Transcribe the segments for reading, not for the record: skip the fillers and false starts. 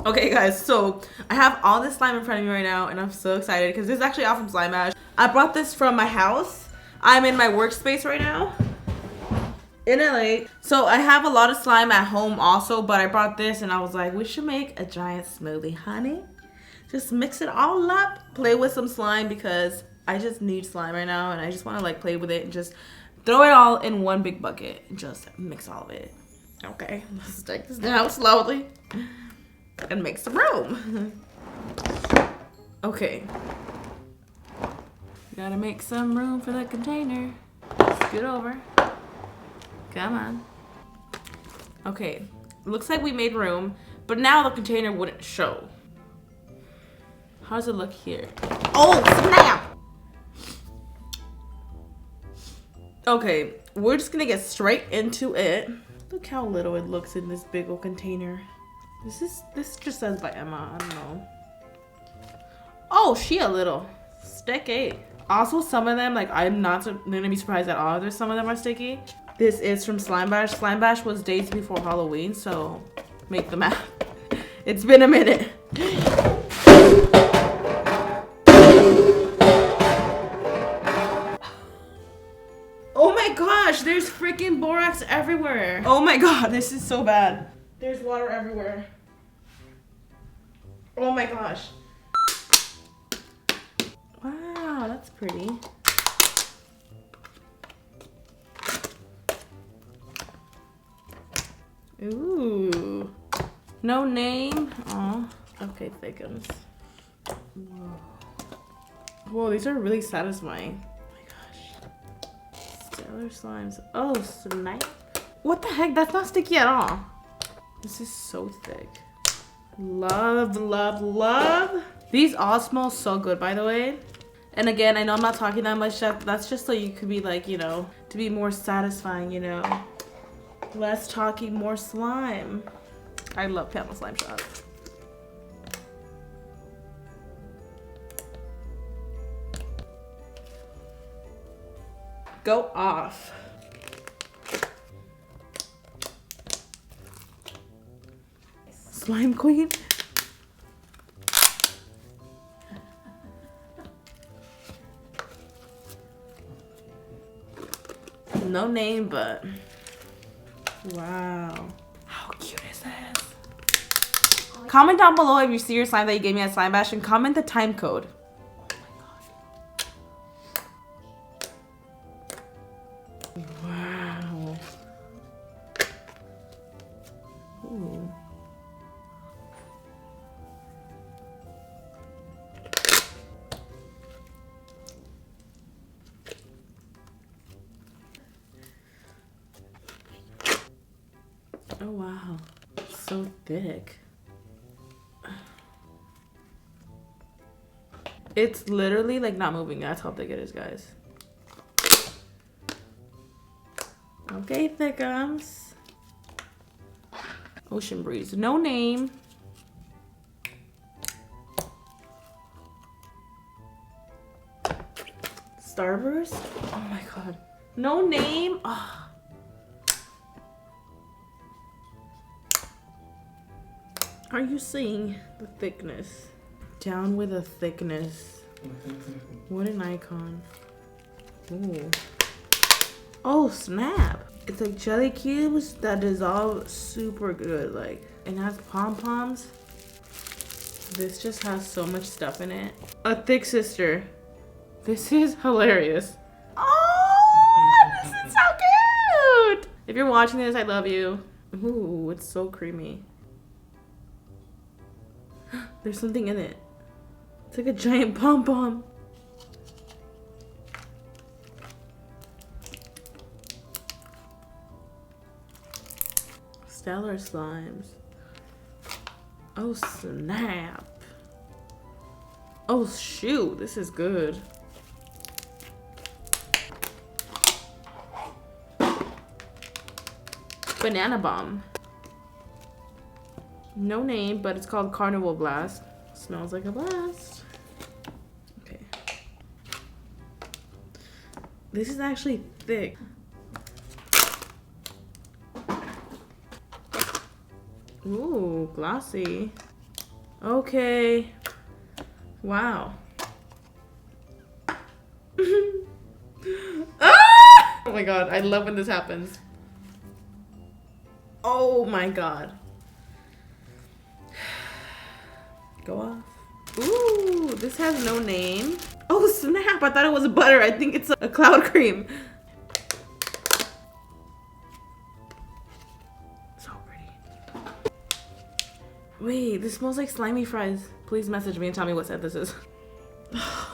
Okay guys, so I have all this slime in front of me right now and I'm so excited because this is actually all from Slime Ash. I brought this from my house. I'm in my workspace right now in LA. So I have a lot of slime at home also, but I brought this and I was like, we should make a giant smoothie, honey. Just mix it all up, play with some slime because I just need slime right now and I just want to like play with it and just throw it all in one big bucket and just mix all of it. Okay, let's take this down slowly and make some room. Okay. Gotta make some room for the container. Scoot over. Come on. Okay, looks like we made room, but now the container wouldn't show. How does it look here? Oh, snap! Okay, we're just gonna get straight into it. Look how little it looks in this big old container. This just says by Emma, I don't know. Oh, she a little sticky. Also, some of them, like, I'm not gonna be surprised at all. There's some of them are sticky. This is from Slime Bash. Slime Bash was days before Halloween, so make the math. It's been a minute. Oh my gosh, there's freaking borax everywhere. Oh my god, this is so bad. There's water everywhere. Oh my gosh. Wow, that's pretty. Ooh. No name. Oh, okay, thickens. Whoa, these are really satisfying. Oh my gosh. Stellar slimes. Oh, snap. What the heck? That's not sticky at all. This is so thick. Love, love, love. These all smell so good, by the way. And again, I know I'm not talking that much, that's just so you could be like, you know, to be more satisfying, you know. Less talking, more slime. I love panel slime shots. Go off. Slime queen. No name, but wow. How cute is this? Comment down below if you see your slime that you gave me at Slime Bash and comment the time code. Oh my god. Wow. Ooh. Oh wow, so thick. It's literally like not moving. That's how thick it is, guys. Okay, thickums. Ocean breeze, no name. Starburst. Oh my god, no name. Oh. Are you seeing the thickness? Down with the thickness. What an icon. Ooh. Oh, snap. It's like jelly cubes that dissolve super good. Like, it has pom-poms. This just has so much stuff in it. A thick sister. This is hilarious. Oh, this is so cute. If you're watching this, I love you. Ooh, it's so creamy. There's something in it. It's like a giant pom-pom. Stellar slimes. Oh, snap. Oh, shoot. This is good. Banana bomb. No name, but it's called Carnival Blast. Smells like a blast. Okay. This is actually thick. Ooh, glossy. Okay. Wow. Ah! Oh my god, I love when this happens. Oh my god. Go off. Ooh, this has no name. Oh snap, I thought it was butter. I think it's a cloud cream. So pretty. Wait, this smells like slimy fries. Please message me and tell me what scent this is.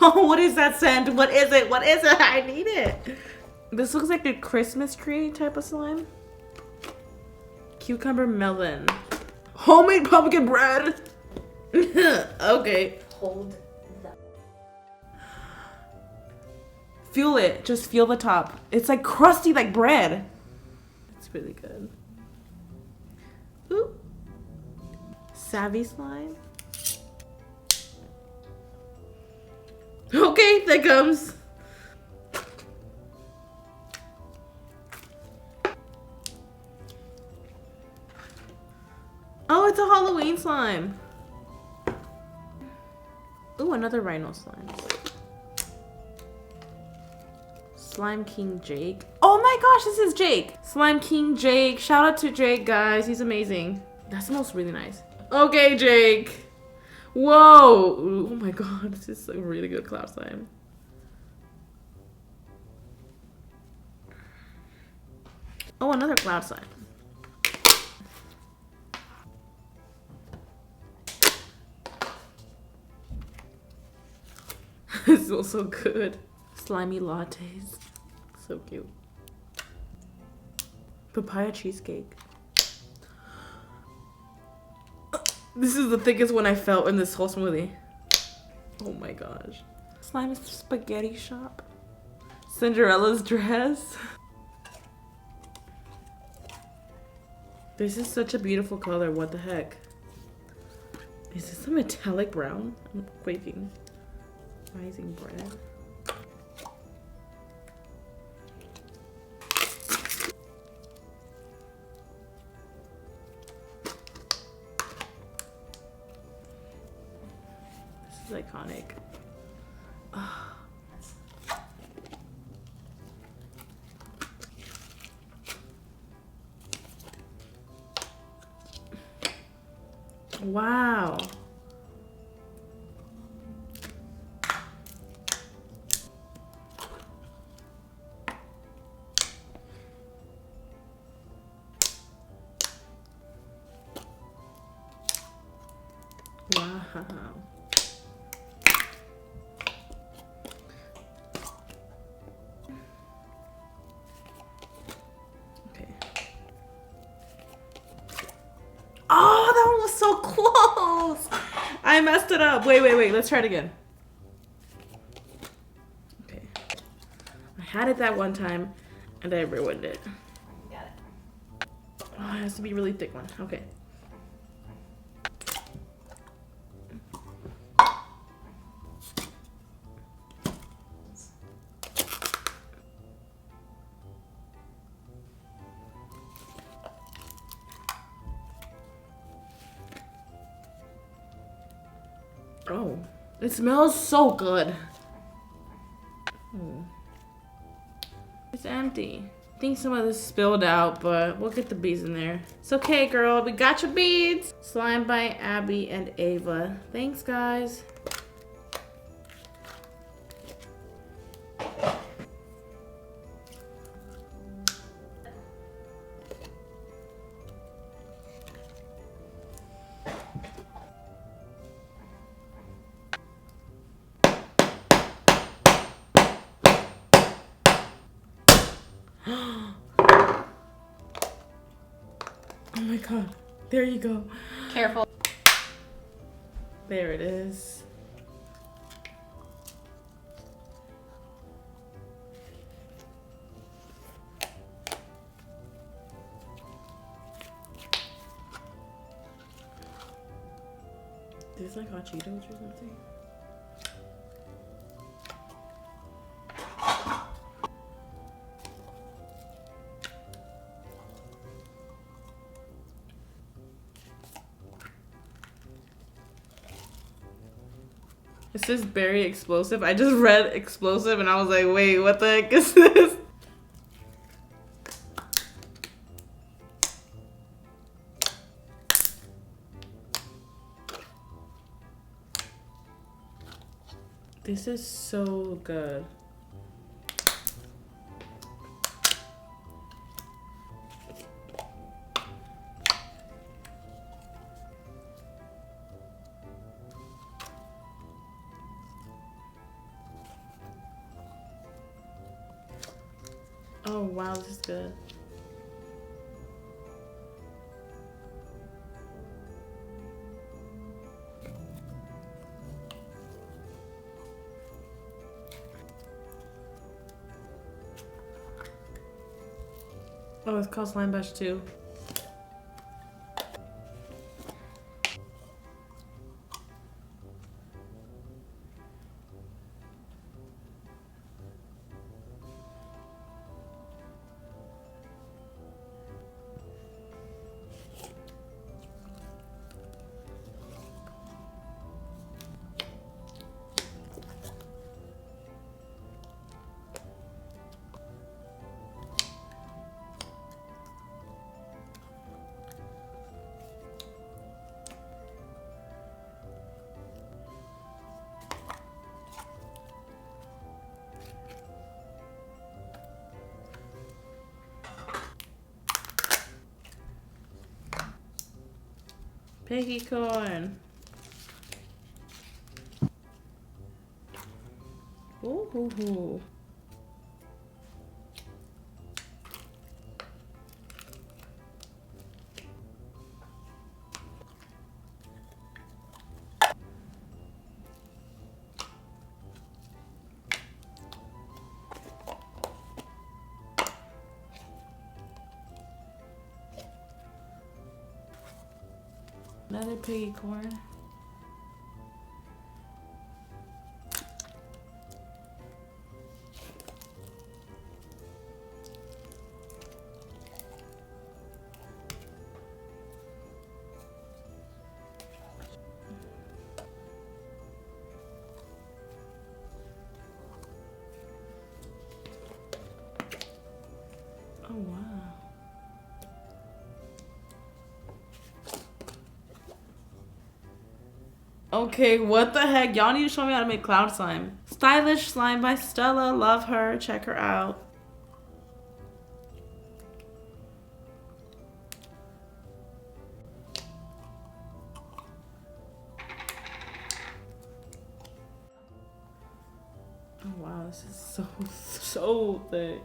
Oh, what is that scent? What is it? What is it? I need it. This looks like a Christmas tree type of slime. Cucumber melon. Homemade pumpkin bread. Okay. Hold the. Feel it. Just feel the top. It's like crusty like bread. It's really good. Ooh. Savvy slime. Okay, there comes. Oh, it's a Halloween slime. Ooh, another rhino slime. Slime King Jake. Oh my gosh, this is Jake. Slime King Jake. Shout out to Jake, guys. He's amazing. That smells really nice. Okay, Jake. Whoa. Oh my god, this is a really good cloud slime. Oh, another cloud slime. This smells so good. Slimy lattes. So cute. Papaya cheesecake. This is the thickest one I felt in this whole smoothie. Oh my gosh. Slime spaghetti shop. Cinderella's dress. This is such a beautiful color. What the heck? Is this a metallic brown? I'm quaking. Rising bread. This is iconic. Wow. Wow. Okay. Oh, that one was so close. I messed it up. Wait. Let's try it again. Okay. I had it that one time and I ruined it. Got it. Oh, it has to be a really thick one. Okay. Oh, it smells so good. It's empty. I think some of this spilled out, but we'll get the beads in there. It's okay, girl. We got your beads. Slime by Abby and Ava. Thanks, guys. Oh my god. There you go. Careful. There it is. There's like hot Cheetos or something. It says berry explosive. I just read explosive and I was like, wait, what the heck is this? This is so good. Oh wow, this is good. Oh, it's called Slime Bash too. Piggy corn. Ooh. Another piggy corn. Oh wow. Okay, what the heck? Y'all need to show me how to make cloud slime. Stylish Slime by Stella. Love her. Check her out. Oh wow, this is so thick.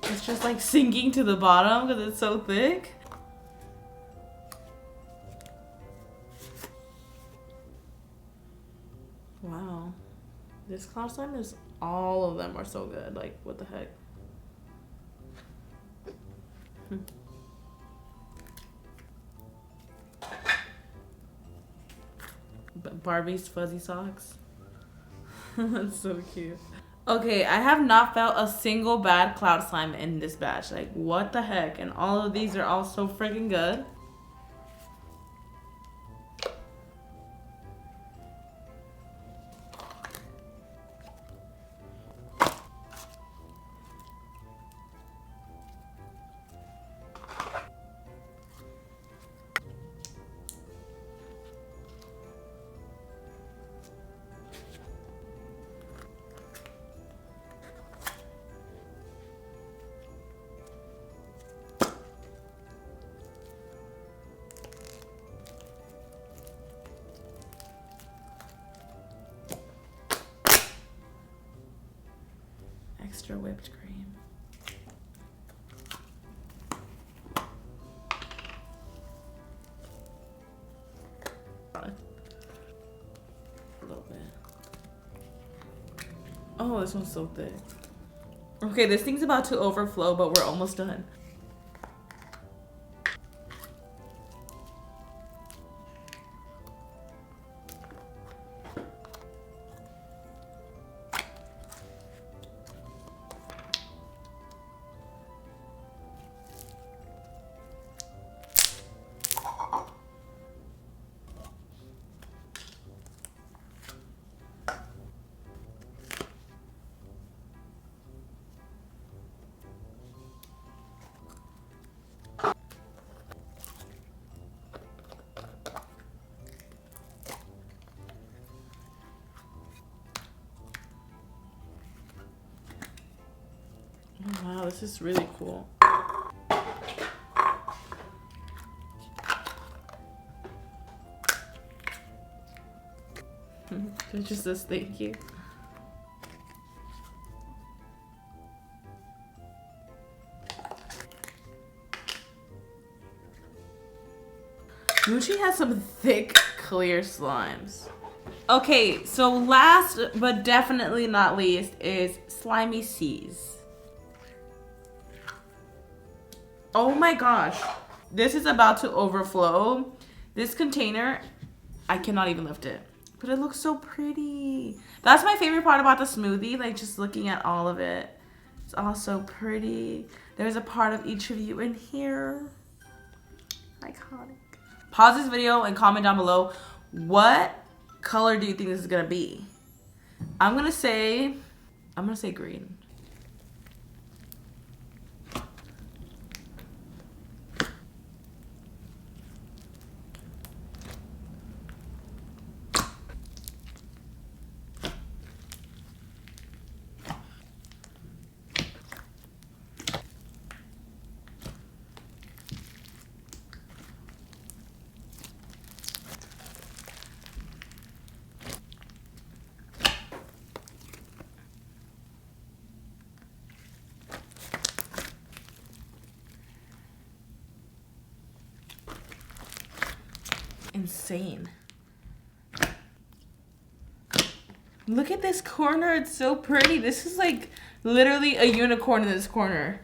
It's just like sinking to the bottom because it's so thick. Wow. This cloud slime is, all of them are so good. Like, what the heck? Barbie's fuzzy socks. That's so cute. Okay, I have not felt a single bad cloud slime in this batch. Like, what the heck? And all of these are all so freaking good. Extra whipped cream. A little bit. Oh, this one's so thick. Okay, this thing's about to overflow, but we're almost done. this is really cool. It just says thank you. Gucci has some thick, clear slimes. Okay, so last but definitely not least is Slimy Seas. Oh my gosh, this is about to overflow. This container, I cannot even lift it. But it looks so pretty. That's my favorite part about the smoothie, like just looking at all of it. It's all so pretty. There's a part of each of you in here. Iconic. Pause this video and comment down below, what color do you think this is gonna be? I'm gonna say green. Insane. Look at this corner, it's so pretty. This is like literally a unicorn in this corner.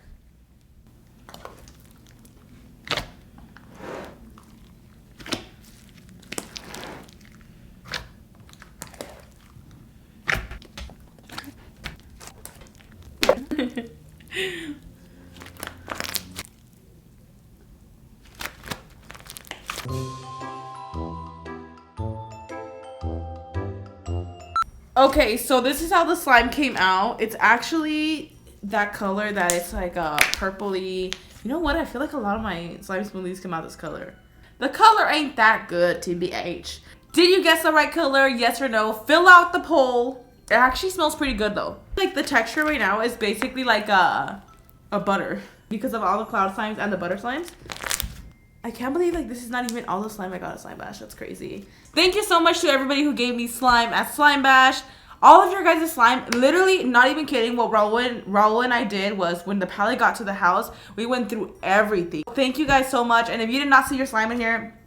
Okay, so this is how the slime came out. It's actually that color that it's like a purpley. You know what? I feel like a lot of my slime smoothies come out this color. The color ain't that good, TBH. Did you guess the right color? Yes or no? Fill out the poll. It actually smells pretty good though. Like the texture right now is basically like a butter because of all the cloud slimes and the butter slimes. I can't believe like this is not even all the slime I got at Slime Bash. That's crazy. Thank you so much to everybody who gave me slime at Slime Bash. All of your guys' slime, literally not even kidding, what Raul and I did was when the palette got to the house, we went through everything. Thank you guys so much. And if you did not see your slime in here,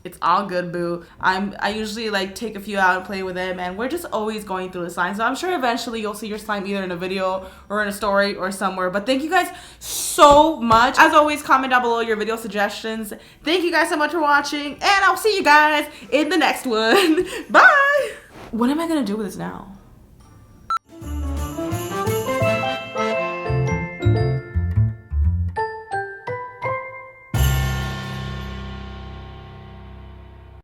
it's all good, boo. I usually like take a few out and play with them, and we're just always going through the slime. So I'm sure eventually you'll see your slime either in a video or in a story or somewhere. But thank you guys so much. As always, comment down below your video suggestions. Thank you guys so much for watching, and I'll see you guys in the next one. Bye. What am I gonna do with this now?